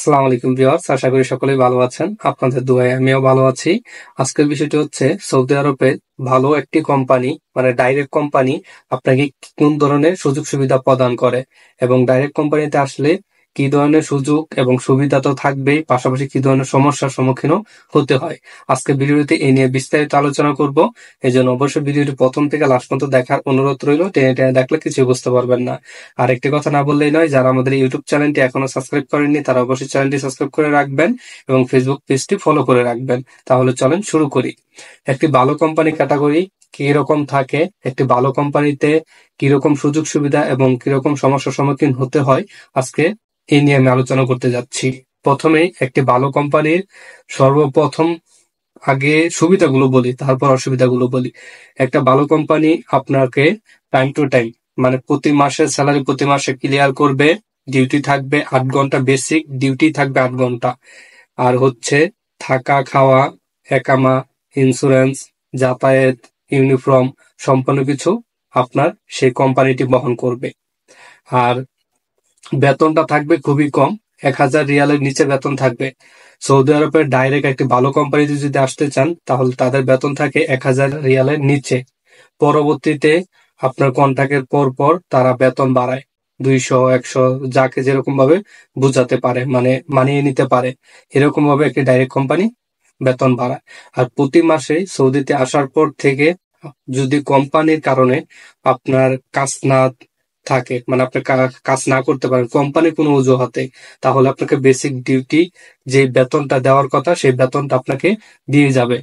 আসসালামু আলাইকুম ভিউয়ার্স, আশা করি সকলেই ভালো আছেন। আপনাদের দোয়ায় আমিও ভালো আছি। আজকের বিষয়টি হচ্ছে সৌদি আরবে ভালো একটি কোম্পানি মানে ডাইরেক্ট কোম্পানি আপনাকে কোন ধরনের সুযোগ সুবিধা প্রদান করে এবং ডাইরেক্ট কোম্পানিতে আসলে কি ধরনের সুযোগ এবং সুবিধা তো থাকবেই, পাশাপাশি কি ধরনের সমস্যার সম্মুখীনও হতে হয়। আজকের ভিডিওতে এই নিয়ে বিস্তারিত আলোচনা করব। এই জন্য অবশ্যই ভিডিওটি প্রথম থেকে লাস্ট পর্যন্ত দেখার অনুরোধ রইল। টেনে টেনে দেখলে কিছুই বুঝতে পারবেন না। আর একটি কথা না বললেই নয়, যারা আমাদের ইউটিউব চ্যানেলটি এখনো সাবস্ক্রাইব করেননি তারা অবশ্যই চ্যানেলটি সাবস্ক্রাইব করে রাখবেন এবং ফেসবুক পেজটি ফলো করে রাখবেন। তাহলে চলেন শুরু করি। একটি ভালো কোম্পানি ক্যাটাগরি কিরকম থাকে, একটি ভালো কোম্পানিতে কিরকম সুযোগ সুবিধা এবং কিরকম সমস্যার সম্মুখীন হতে হয়, আজকে এই নিয়ে আমি আলোচনা করতে যাচ্ছি। প্রথমেই একটি ভালো কোম্পানির সর্বপ্রথম আগে সুবিধাগুলো বলি, তারপর অসুবিধাগুলো বলি। একটা ভালো কোম্পানি আপনাকে টাইম টু টাইম মানে প্রতি মাসে স্যালারি প্রতি মাসে ক্লিয়ার করবে। ডিউটি থাকবে 8 ঘন্টা, বেসিক ডিউটি থাকবে 8 ঘন্টা। আর হচ্ছে থাকা খাওয়া, একামা, ইন্স্যুরেন্স, যাতায়াত, ইউনিফর্ম সম্পূর্ণ কিছু আপনার সেই কোম্পানিটি বহন করবে। আর বেতনটা থাকবে খুবই কম, 1000 রিয়ালের নিচে বেতন থাকবে। সৌদি আরবের ডাইরেক্ট একটি ভালো কোম্পানিতে যদি আসতে চান তাহলে তাদের বেতন থাকে 1000 রিয়ালের নিচে। পরবর্তীতে আপনার কন্ট্রাক্টের পর পর তারা বেতন বাড়ায় 200, 100, যাকে যেরকম ভাবে বুঝাতে পারে, মানে মানিয়ে নিতে পারে, এরকম ভাবে একটি ডাইরেক্ট কোম্পানি বেতন বাড়ায়। আর প্রতি মাসে সৌদিতে আসার পর থেকে যদি কোম্পানির কারণে আপনার কাজ না থাকে, মানে আপনি কাজ না করতে পারেন কোম্পানির কোনো অজুহাতে, তাহলে আপনাকে বেসিক ডিউটি যে বেতনটা দেওয়ার কথা সেই বেতনটা আপনাকে দিয়ে যাবে।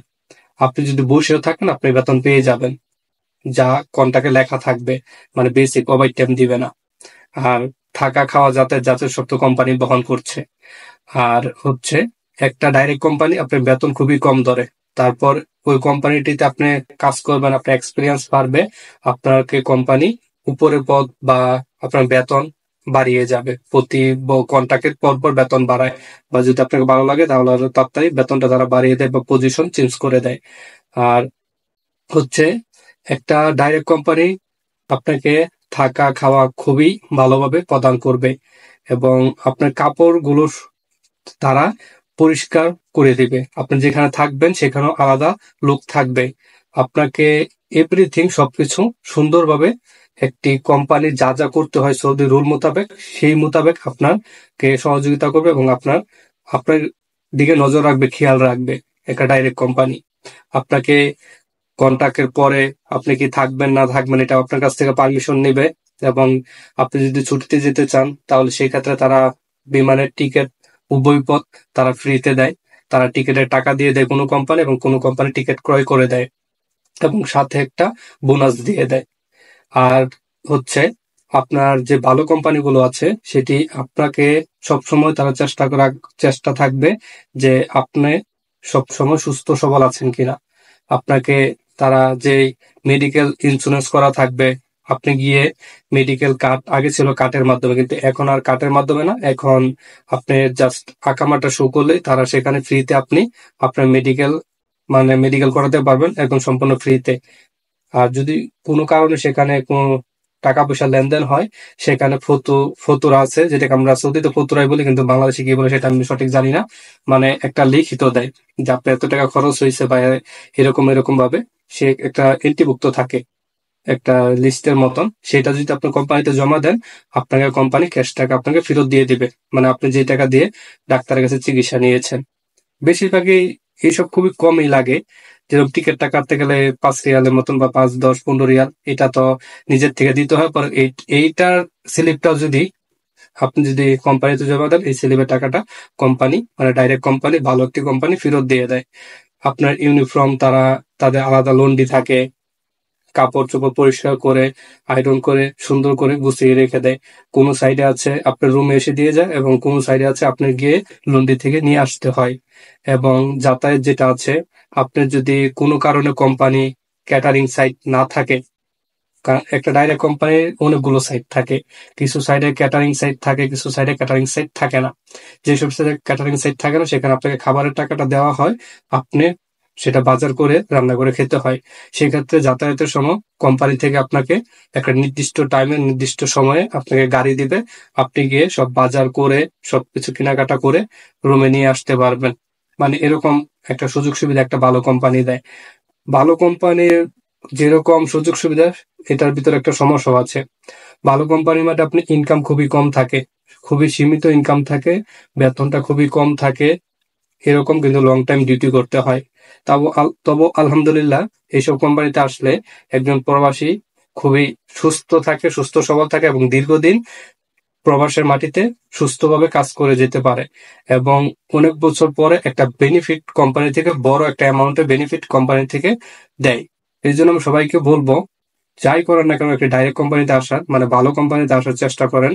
আপনি যদি বসেও থাকেন আপনি বেতন পেয়ে যাবেন, যা কন্ট্রাক্টে লেখা থাকবে, মানে বেসিক ওভার টাইম দিবে না। আর থাকা খাওয়া যাতায়াত যাতায়াত সব তো কোম্পানি বহন করছে। আর হচ্ছে একটা ডাইরেক্ট কোম্পানি আপনার বেতন খুবই কম ধরে, তারপর ওই কোম্পানিটিতে আপনি কাজ করবেন, আপনার এক্সপিরিয়েন্স বাড়বে, আপনাকে কোম্পানি উপরে পদ বা আপনার বেতন বাড়িয়ে যাবে। প্রতি কন্ট্রাক্টের পর পর বেতন বাড়ায়, বা যদি আপনাকে ভালো লাগে তাহলে আরো তাড়াতাড়ি বেতনটা তারা বাড়িয়ে দেয় বা পজিশন চেঞ্জ করে দেয়। আর হচ্ছে একটা ডাইরেক্ট কোম্পানি আপনাকে থাকা খাওয়া খুবই ভালোভাবে প্রদান করবে এবং আপনার কাপড়গুলো তারা পরিষ্কার করে দিবে। আপনি যেখানে থাকবেন সেখানেও আলাদা লোক থাকবে। আপনাকে এভরিথিং সবকিছু সুন্দরভাবে একটি কোম্পানির যা যা করতে হয় সৌদি রুল মোতাবেক সেই মোতাবেক আপনাকে সহযোগিতা করবে এবং আপনার দিকে নজর রাখবে, খেয়াল রাখবে। একটা ডাইরেক্ট কোম্পানি আপনাকে কন্ট্রাক্টের পরে আপনি কি থাকবেন না থাকবেন এটা আপনার কাছ থেকে পারমিশন নেবে। এবং আপনি যদি ছুটিতে যেতে চান তাহলে সেই ক্ষেত্রে তারা বিমানের টিকিট উভয় পথ তারা ফ্রিতে দেয়। তারা টিকিটের টাকা দিয়ে দেয় কোনো কোম্পানি, এবং কোনো কোম্পানি টিকিট ক্রয় করে দেয় এবং সাথে একটা বোনাস দিয়ে দেয়। আর হচ্ছে আপনার যে ভালো কোম্পানিগুলো আছে সেটি আপনাকে সবসময় তারা চেষ্টা থাকবে যে আপনি সবসময় সুস্থ সবল আছেন কিনা। আপনাকে তারা যে মেডিকেল ইন্স্যুরেন্স করা থাকবে, আপনি গিয়ে মেডিকেল কার্ড, আগে ছিল কার্ডের মাধ্যমে কিন্তু এখন আর কার্ডের মাধ্যমে না, এখন আপনি জাস্ট আকামাটা শো করলেই তারা সেখানে ফ্রিতে আপনি আপনার মেডিকেল করাতে পারবেন একদম সম্পূর্ণ ফ্রিতে। আর যদি কোনো কারণে সেখানে কোনো টাকা পয়সা লেনদেন হয় সেখানে ফতুরা আছে, যেটাকে আমরা সৌদিতে ফতুরাই বলি, কিন্তু বাংলাদেশে কি বলে সেটা আমি সঠিক জানি না। মানে একটা লিখিত দেয় যে আপনার এত টাকা খরচ হয়েছে বা এরকম এরকম ভাবে সে একটা এন্ট্রিভুক্ত থাকে একটা লিস্টের মতন। সেটা যদি আপনি কোম্পানিতে জমা দেন আপনাকে কোম্পানি ক্যাশ টাকা আপনাকে ফেরত দিয়ে দিবে, মানে আপনি যে টাকা দিয়ে ডাক্তারের কাছে চিকিৎসা নিয়েছেন। বেশিরভাগই এইসব খুবই কমই লাগে। যেরকম টিকিটটা কাটতে গেলে 5 রিয়ালের মতন বা 5, 10, 15 রিয়াল, এটা তো নিজের থেকে দিতে হয়। পরে এইটার স্লিপটা যদি আপনি যদি কোম্পানিতে জমা দেন এই স্লিপের টাকাটা কোম্পানি মানে ডাইরেক্ট কোম্পানি ভালো একটি কোম্পানি ফেরত দিয়ে দেয়। আপনার ইউনিফর্ম তারা তাদের আলাদা লন্ড্রি থাকে, কাপড় চোপড় পরিষ্কার করে আয়রন করে সুন্দর করে গুছিয়ে রেখে দেয়। কোনো সাইডে আছে আপনার রুমে এসে দিয়ে যায় এবং কোনো সাইডে আছে আপনার গিয়ে লন্ড্রি থেকে নিয়ে আসতে হয়। এবং যাতায়াত যেটা আছে, আপনার যদি কোনো কারণে কোম্পানি ক্যাটারিং সাইট না থাকে, একটা ডাইরেক্ট কোম্পানির অনেকগুলো সাইট থাকে, কিছু সাইডে ক্যাটারিং সাইট থাকে, কিছু সাইডে ক্যাটারিং সাইট থাকে না। যেসব সাইডে ক্যাটারিং সাইট থাকে না সেখানে আপনাকে খাবারের টাকাটা দেওয়া হয়, আপনি সেটা বাজার করে রান্না করে খেতে হয়। সেক্ষেত্রে যাতায়াতের সময় কোম্পানি থেকে আপনাকে একটা নির্দিষ্ট টাইমে নির্দিষ্ট সময়ে আপনাকে গাড়ি দিবে, আপনি গিয়ে সব বাজার করে সবকিছু কেনাকাটা করে রুমে নিয়ে আসতে পারবেন। মানে এরকম একটা সুযোগ সুবিধা একটা ভালো কোম্পানি দেয়। ভালো কোম্পানির যেরকম সুযোগ সুবিধা, এটার ভিতরে একটা সমস্যা আছে। ভালো কোম্পানির মধ্যে আপনি ইনকাম খুবই কম থাকে, খুবই সীমিত ইনকাম থাকে, বেতনটা খুবই কম থাকে, এরকম কিন্তু লং টাইম ডিউটি করতে হয়। তবু আলহামদুলিল্লাহ এইসব কোম্পানিতে আসলে একজন প্রবাসী খুবই সুস্থ থাকে, সুস্থ সবল থাকে এবং দীর্ঘদিন প্রবাসের মাটিতে সুস্থভাবে কাজ করে যেতে পারে এবং অনেক বছর পরে একটা বেনিফিট কোম্পানি থেকে, বড় একটা অ্যামাউন্টের বেনিফিট কোম্পানি থেকে দেয়। এই জন্য আমি সবাইকে বলবো, যাই করেন না কেন একটা ডাইরেক্ট কোম্পানিতে আসার, মানে ভালো কোম্পানিতে আসার চেষ্টা করেন।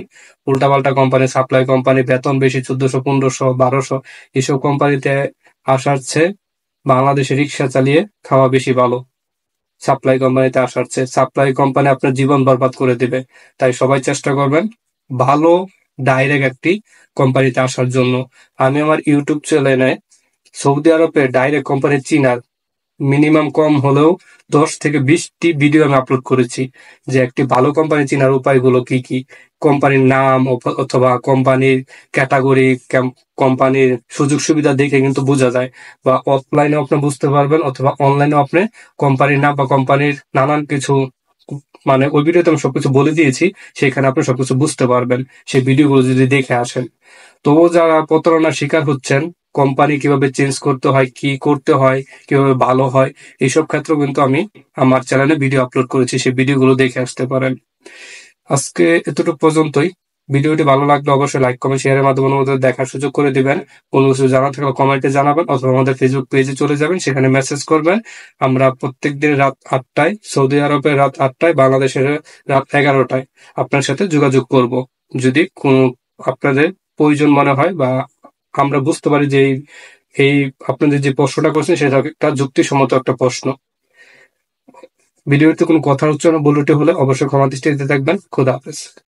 উল্টাপাল্টা কোম্পানি, সাপ্লাই কোম্পানি, বেতন বেশি 1400, 1500, 1200, এসব কোম্পানিতে আসার চেয়ে বাংলাদেশে রিক্সা চালিয়ে খাওয়া বেশি ভালো। সাপ্লাই কোম্পানিতে আসার চেয়ে সাপ্লাই কোম্পানি আপনার জীবন বরবাদ করে দিবে। তাই সবাই চেষ্টা করবেন ভালো ডাইরেক্ট একটি কোম্পানিতে আসার জন্য। আমি আমার ইউটিউব চ্যানেলে সৌদি আরবে ডাইরেক্ট কোম্পানি চিনার মিনিমাম কম হলেও 10 থেকে 20টি ভিডিও আমি আপলোড করেছি, যে একটি ভালো কোম্পানি চেনার উপায়গুলো কি কি, কোম্পানির নাম অথবা কোম্পানির ক্যাটাগরি, কোম্পানির সুযোগ সুবিধা দেখে কিন্তু বোঝা যায়, বা অফলাইনে আপনি বুঝতে পারবেন অথবা অনলাইনে আপনি কোম্পানির নাম বা কোম্পানির নানান কিছু, মানে ওই ভিডিওতে আমি সবকিছু বলে দিয়েছি, সেখানে আপনি সবকিছু বুঝতে পারবেন সেই ভিডিওগুলো যদি দেখে আসেন। তবুও যারা প্রতারণার শিকার হচ্ছেন, কোম্পানি কিভাবে চেঞ্জ করতে হয়, কি করতে হয়, কিভাবে ভালো হয়, এইসব ক্ষেত্রেও কিন্তু আমি আমার চ্যানেলে ভিডিও আপলোড করেছি, সেই ভিডিওগুলো দেখে আসতে পারেন। আজকে এতটুকু পর্যন্তই। ভিডিওটি ভালো লাগলে অবশ্যই লাইক, কমেন্ট, শেয়ারের মাধ্যমে আমাদের দেখার সুযোগ করে দিবেন। কোনো কিছু জানা থাকলে কমেন্টে জানাবেন অথবা আমাদের ফেসবুক পেজে চলে যাবেন, সেখানে মেসেজ করবেন। আমরা প্রত্যেকদিন রাত 8টায়, সৌদি আরবের রাত 8টায়, বাংলাদেশের রাত 11টায় আপনার সাথে যোগাযোগ করব। যদি কোনো আপনাদের প্রয়োজন মনে হয় বা আমরা বুঝতে পারি যে এই আপনাদের যে প্রশ্নটা করছেন সেটা একটা যুক্তিসম্মত একটা প্রশ্ন। ভিডিওতে কোনো কথা উচ্চারণ ভুল ত্রুটি হলে অবশ্যই ক্ষমা দৃষ্টিতে দেখবেন। খোদা হাফেজ।